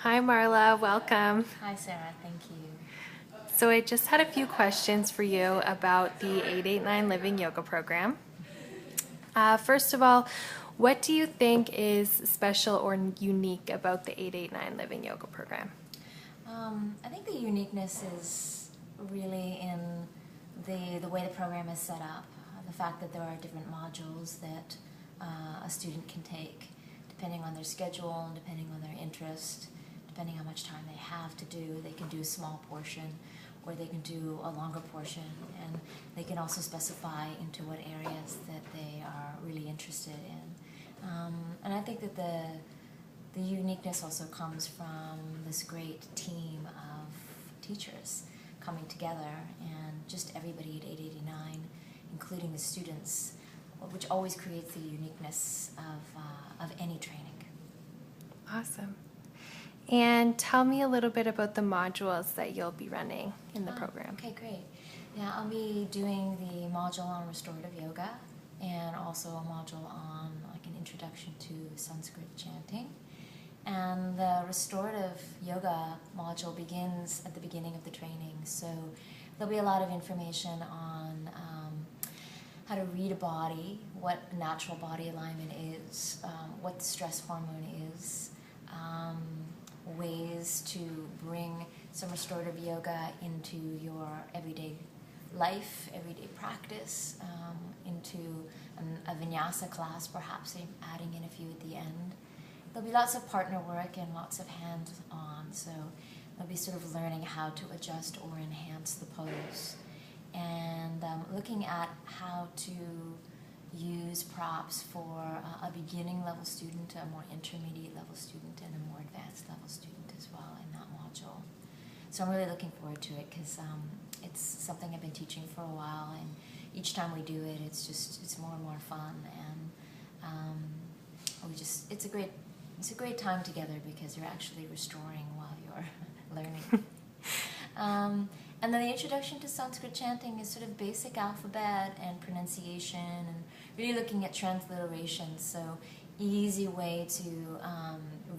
Hi Marla, welcome. Hi Sarah, thank you. So I just had a few questions for you about the 889 Living Yoga program. First of all, what do you think is special or unique about the 889 Living Yoga program? I think the uniqueness is really in the way the program is set up. The fact that there are different modules that a student can take depending on their schedule and depending on their interest, depending how much time they have to do. They can do a small portion or they can do a longer portion, and they can also specify into what areas that they are really interested in. And I think that the uniqueness also comes from this great team of teachers coming together, and just everybody at 889, including the students, which always creates the uniqueness of any training. Awesome. And tell me a little bit about the modules that you'll be running in the program. Okay, great. Yeah, I'll be doing the module on restorative yoga and also a module on like an introduction to Sanskrit chanting. And the restorative yoga module begins at the beginning of the training, so there'll be a lot of information on how to read a body, what natural body alignment is, what the stress hormone is, ways to bring some restorative yoga into your everyday life, everyday practice, into a vinyasa class, perhaps adding in a few at the end. There'll be lots of partner work and lots of hands-on, so they'll be sort of learning how to adjust or enhance the pose, and looking at how to use props for a beginning level student, a more intermediate level student, and a more advanced level student as well in that module. So I'm really looking forward to it because it's something I've been teaching for a while, and each time we do it, it's more and more fun, and it's a great time together because you're actually restoring while you're learning. And then the introduction to Sanskrit chanting is sort of basic alphabet and pronunciation, and really looking at transliteration, so easy way to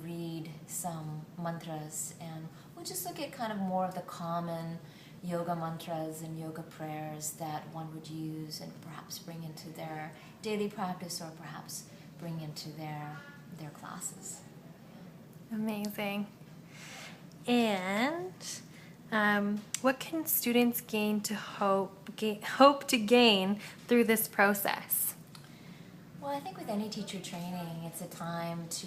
read some mantras, and we'll just look at kind of more of the common yoga mantras and yoga prayers that one would use and perhaps bring into their daily practice or perhaps bring into their classes. Amazing. And what can students hope to gain through this process? Well, I think with any teacher training, it's a time to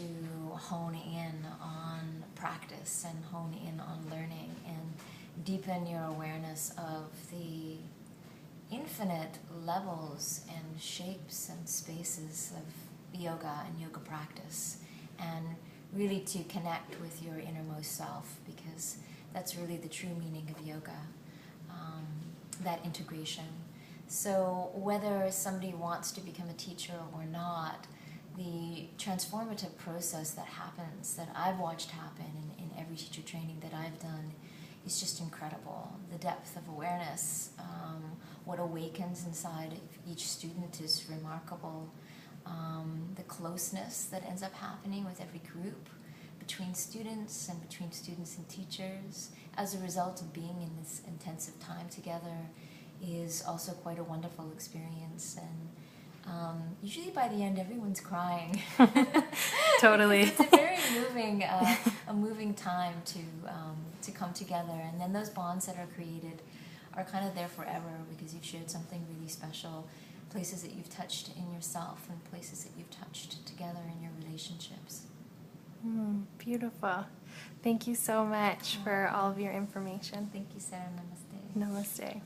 hone in on practice and hone in on learning and deepen your awareness of the infinite levels and shapes and spaces of yoga and yoga practice, and really to connect with your innermost self, because that's really the true meaning of yoga, that integration. So whether somebody wants to become a teacher or not, the transformative process that happens, that I've watched happen in every teacher training that I've done, is just incredible. The depth of awareness, what awakens inside of each student is remarkable. The closeness that ends up happening with every group, between students and between students and teachers, as a result of being in this intensive time together, is also quite a wonderful experience. And usually by the end, everyone's crying. Totally. It's a very moving, a moving time to come together, and then those bonds that are created are kind of there forever because you've shared something really special, places that you've touched in yourself and places that you've touched together in your relationships. Beautiful. Thank you so much for all of your information. Thank you, Sarah. Namaste. Namaste.